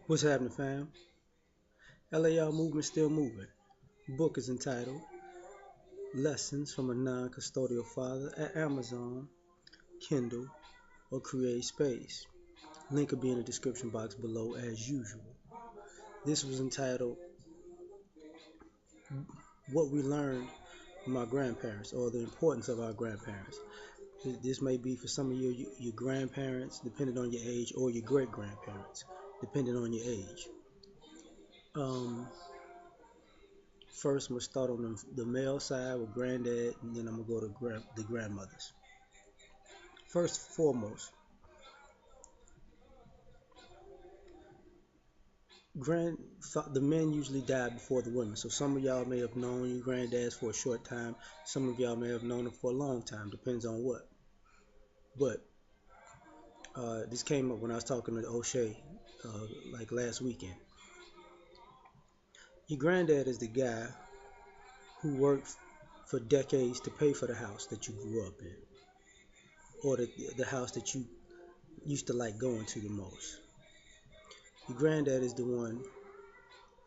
What's happening, fam? L.A.R movement still moving. Book is entitled Lessons from a Non-Custodial Father at Amazon, Kindle, or Create Space. Link will be in the description box below as usual. This was entitled What We Learned from Our Grandparents, or the importance of our grandparents. This may be for some of your grandparents, depending on your age, or your great-grandparents, depending on your age. First, I'm going to start on the male side with granddad, and then I'm going to go to the grandmothers. First and foremost, the men usually die before the women. So some of y'all may have known your granddads for a short time. Some of y'all may have known them for a long time. Depends on what. But this came up when I was talking to O'Shea like last weekend. Your granddad is the guy who worked for decades to pay for the house that you grew up in, or the house that you used to like going to the most. Your granddad is the one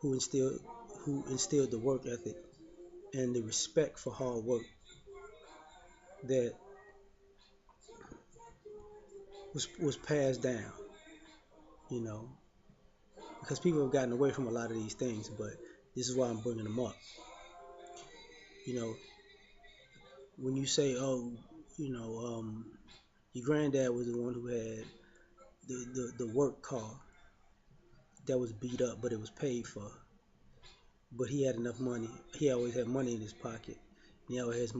who instilled the work ethic and the respect for hard work that was passed down, you know, because people have gotten away from a lot of these things, but this is why I'm bringing them up. You know, when you say, oh, you know, your granddad was the one who had the work car that was beat up, but it was paid for. But he had enough money. He always had money in his pocket. He always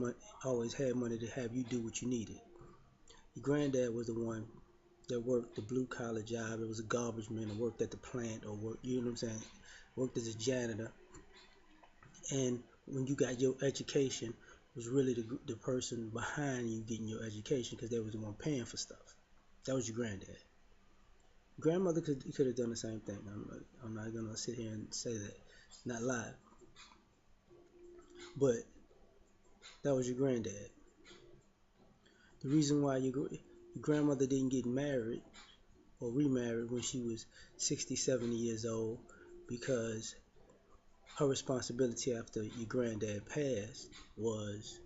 had money to have you do what you needed. Your granddad was the one that worked the blue collar job. It was a garbage man, or worked at the plant, or worked, you know what I'm saying, worked as a janitor. And when you got your education, was really the person behind you getting your education, because they was the one paying for stuff. That was your granddad. Grandmother could have done the same thing. I'm not gonna sit here and say that, not lie. But that was your granddad. The reason why your grandmother didn't get married or remarried when she was 60, 70 years old, because her responsibility after your granddad passed was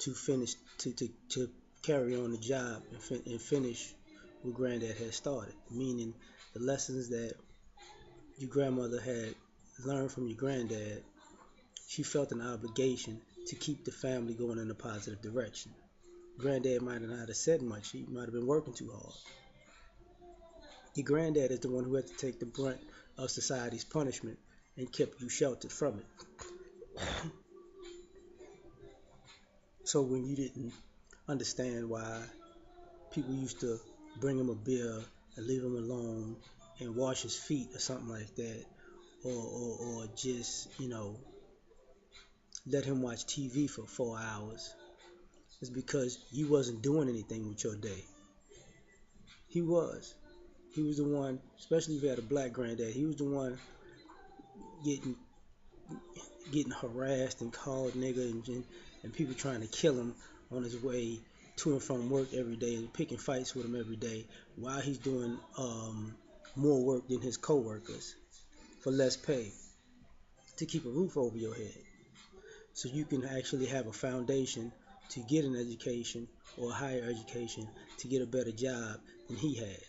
to finish to carry on the job and finish what granddad had started, meaning the lessons that your grandmother had learned from your granddad. She felt an obligation to keep the family going in a positive direction. Granddad might not have said much. He might have been working too hard. Your granddad is the one who had to take the brunt of society's punishment and kept you sheltered from it. So when you didn't understand why people used to bring him a beer and leave him alone and wash his feet or something like that, or just, you know, let him watch TV for 4 hours, it's because you wasn't doing anything with your day. He was. He was the one, especially if you had a black granddad, he was the one getting harassed and called nigga, and people trying to kill him on his way to and from work every day, and picking fights with him every day, while he's doing more work than his co-workers for less pay, to keep a roof over your head, so you can actually have a foundation to get an education or a higher education, to get a better job than he had.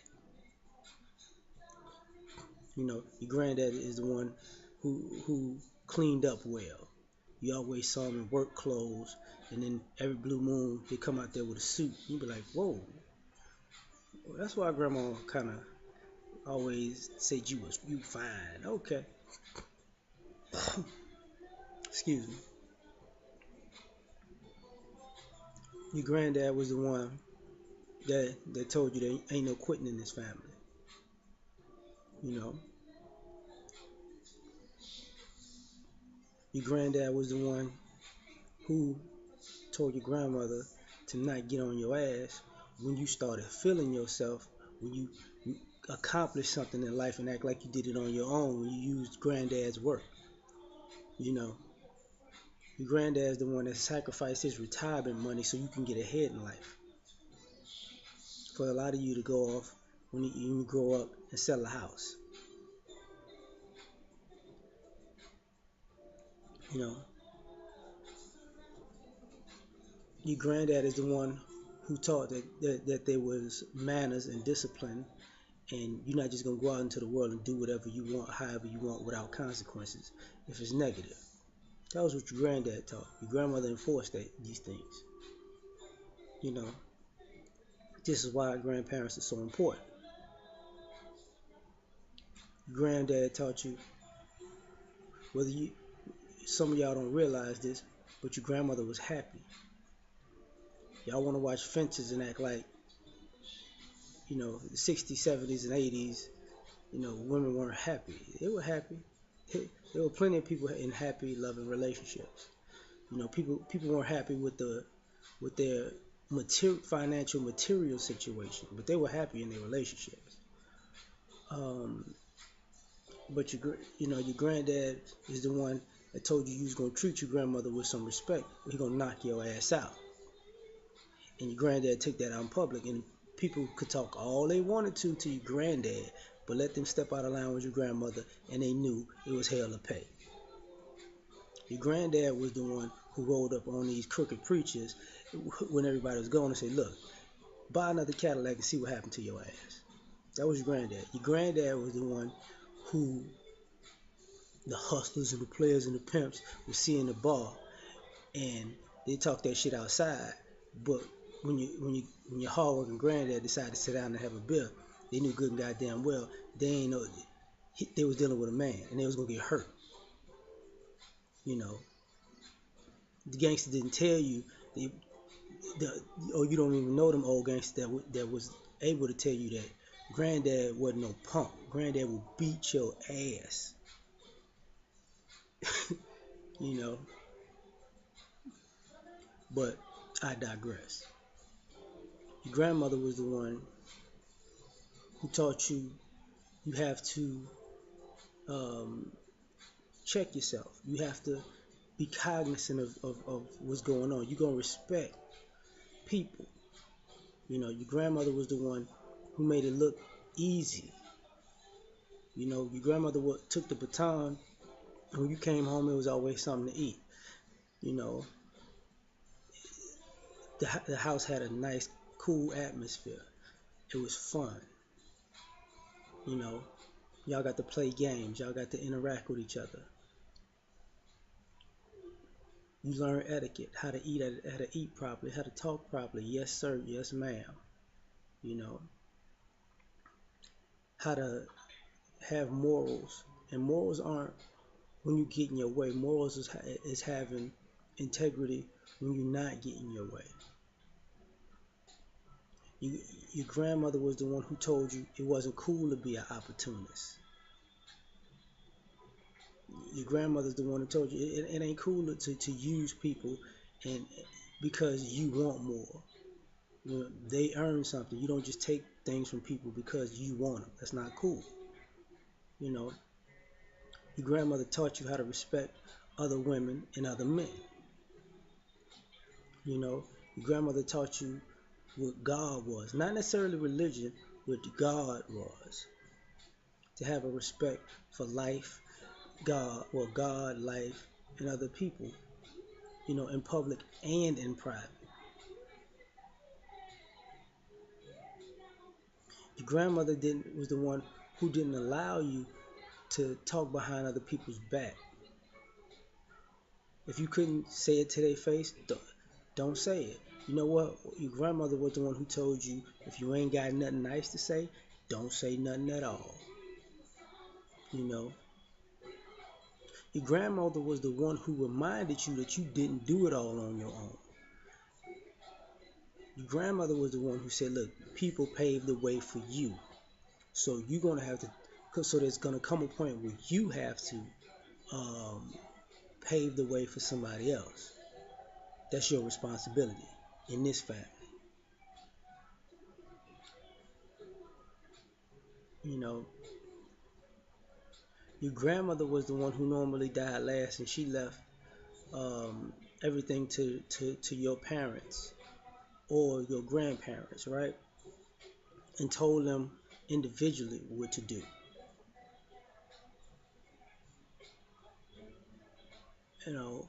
You know, your granddad is the one who cleaned up well. You always saw him in work clothes, and then every blue moon he'd come out there with a suit. You'd be like, whoa. Well, that's why grandma kind of always said you fine. Okay. Excuse me. Your granddad was the one that told you there ain't no quitting in this family. You know, your granddad was the one who told your grandmother to not get on your ass when you started feeling yourself, when you accomplished something in life and act like you did it on your own, when you used granddad's work. You know, your granddad's the one that sacrificed his retirement money so you can get ahead in life. For a lot of you to go off when you grow up and sell a house. You know, your granddad is the one who taught that there was manners and discipline, and you're not just gonna go out into the world and do whatever you want, however you want, without consequences if it's negative. That was what your granddad taught. Your grandmother enforced these things. You know, this is why grandparents are so important. Your granddad taught you, whether you, some of y'all don't realize this, but your grandmother was happy. Y'all want to watch fences and act like, the 60s, 70s, and 80s, women weren't happy. They were happy. There were plenty of people in happy, loving relationships. People weren't happy with their financial material situation, but they were happy in their relationships. Um, but your granddad is the one that told you was gonna treat your grandmother with some respect. He gonna knock your ass out, and your granddad took that out in public, and people could talk all they wanted to your granddad, but let them step out of line with your grandmother, and they knew it was hell to pay. Your granddad was the one who rolled up on these crooked preachers when everybody was going and said, look, buy another Cadillac and see what happened to your ass. That was your granddad. Your granddad was the one who the hustlers and the players and the pimps would see in the bar, and they talk that shit outside. But when your hardworking granddad decided to sit down and have a beer, they knew good and goddamn well they ain't know they was dealing with a man and they was gonna get hurt. You know, the gangster didn't tell you, they, or you don't even know them old gangsters that was able to tell you that granddad wasn't no punk. Granddad would beat your ass. you know, but I digress. Your grandmother was the one who taught you have to um, check yourself. You have to be cognizant of what's going on. You're going to respect people. Your grandmother was the one who made it look easy. Your grandmother took the baton, and when you came home, it was always something to eat. You know, the house had a nice, cool atmosphere. It was fun. You know, y'all got to play games. Y'all got to interact with each other. You learn etiquette, how to eat properly, how to talk properly. Yes, sir. Yes, ma'am. You know, how to have morals. And morals aren't when you get in your way. Morals is having integrity when you're not getting your way. You, your grandmother was the one who told you it wasn't cool to be an opportunist. Your grandmother's the one who told you it ain't cool to use people and because you want more. They earn something. You don't just take things from people because you want them. That's not cool. You know, your grandmother taught you how to respect other women and other men. Your grandmother taught you what God was. Not necessarily religion, what God was. To have a respect for life, God, life, and other people, in public and in private. Your grandmother was the one who didn't allow you to talk behind other people's back. If you couldn't say it to their face, don't say it. You know what? Your grandmother was the one who told you if you ain't got nothing nice to say, don't say nothing at all. You know, your grandmother was the one who reminded you that you didn't do it all on your own. Your grandmother was the one who said, look, people paved the way for you. So you're going to have to, so there's going to come a point where you have to pave the way for somebody else. That's your responsibility in this family. You know, your grandmother was the one who normally died last, and she left everything to your parents or your grandparents, right? And told them individually what to do. You know,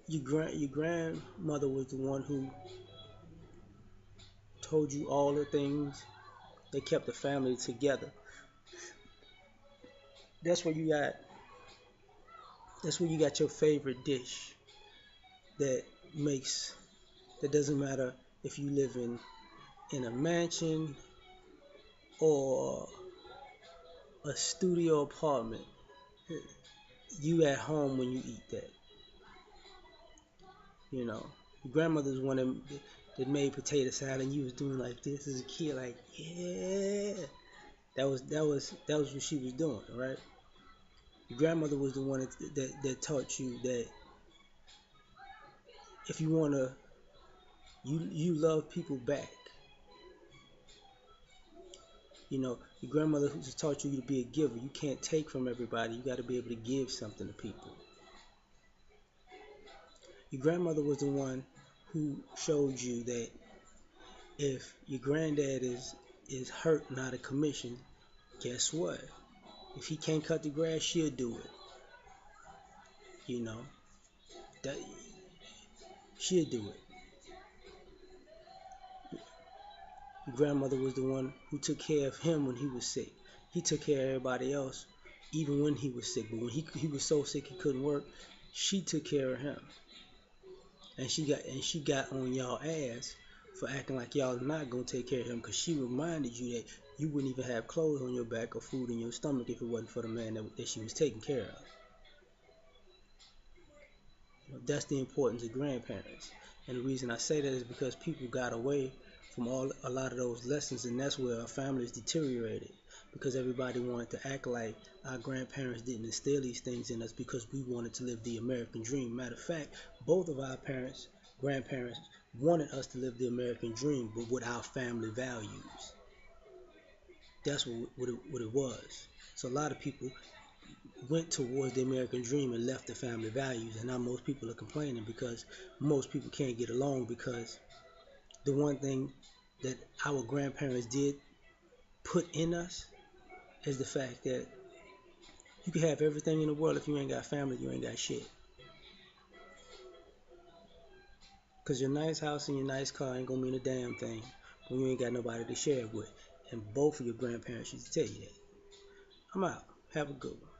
your grandmother was the one who told you all the things that kept the family together. That's where you got that's where you got your favorite dish that makes that doesn't matter if you live in a mansion or a studio apartment. You at home when you eat that. You know, your grandmother's one that made potato salad, and you was doing like this as a kid, like yeah. That was what she was doing, right? Your grandmother was the one that taught you that if you wanna you love people back. You know, your grandmother who just taught you to be a giver. You can't take from everybody. You got to be able to give something to people. Your grandmother was the one who showed you that if your granddad is hurt and out of commission, guess what? If he can't cut the grass, she'll do it. You know that she'll do it. Your grandmother was the one who took care of him when he was sick. He took care of everybody else, even when he was sick. But when he was so sick he couldn't work, she took care of him. And she got on y'all ass for acting like y'all not gonna take care of him, because she reminded you that you wouldn't even have clothes on your back or food in your stomach if it wasn't for the man that she was taking care of. You know, that's the importance of grandparents. And the reason I say that is because people got away from a lot of those lessons, and that's where our families deteriorated, because everybody wanted to act like our grandparents didn't instill these things in us because we wanted to live the American dream. Matter of fact, both of our grandparents, wanted us to live the American dream, but with our family values. That's what it was. So a lot of people went towards the American dream and left the family values, and now most people are complaining because most people can't get along, because the one thing that our grandparents did put in us is the fact that you can have everything in the world. If you ain't got family, you ain't got shit. Because your nice house and your nice car ain't gonna mean a damn thing when you ain't got nobody to share it with. And both of your grandparents used to tell you that. I'm out. Have a good one.